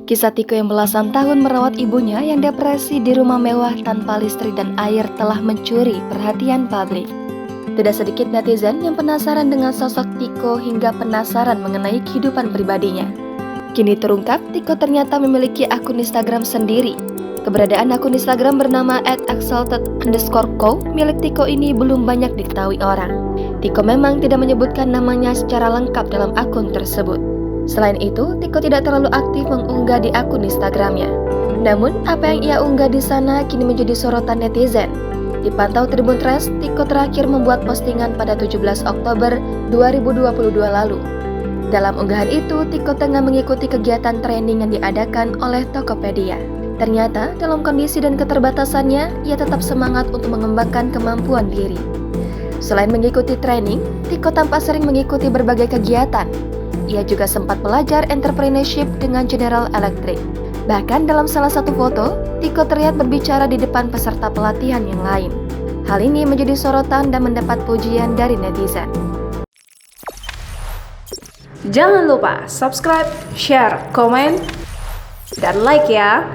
Kisah Tiko yang belasan tahun merawat ibunya yang depresi di rumah mewah tanpa listrik dan air telah mencuri perhatian publik. Tidak sedikit netizen yang penasaran dengan sosok Tiko hingga penasaran mengenai kehidupan pribadinya. Kini terungkap, Tiko ternyata memiliki akun Instagram sendiri. Keberadaan akun Instagram bernama @exalted_co milik Tiko ini belum banyak diketahui orang. Tiko memang tidak menyebutkan namanya secara lengkap dalam akun tersebut. Selain itu, Tiko tidak terlalu aktif mengunggah di akun Instagramnya. Namun, apa yang ia unggah di sana kini menjadi sorotan netizen. Dipantau Tribun Trends, Tiko terakhir membuat postingan pada 17 Oktober 2022 lalu. Dalam unggahan itu, Tiko tengah mengikuti kegiatan training yang diadakan oleh Tokopedia. Ternyata, dalam kondisi dan keterbatasannya, ia tetap semangat untuk mengembangkan kemampuan diri. Selain mengikuti training, Tiko tampak sering mengikuti berbagai kegiatan. Ia juga sempat belajar entrepreneurship dengan General Electric. Bahkan dalam salah satu foto, Tiko terlihat berbicara di depan peserta pelatihan yang lain. Hal ini menjadi sorotan dan mendapat pujian dari netizen. Jangan lupa subscribe, share, komen, dan like ya!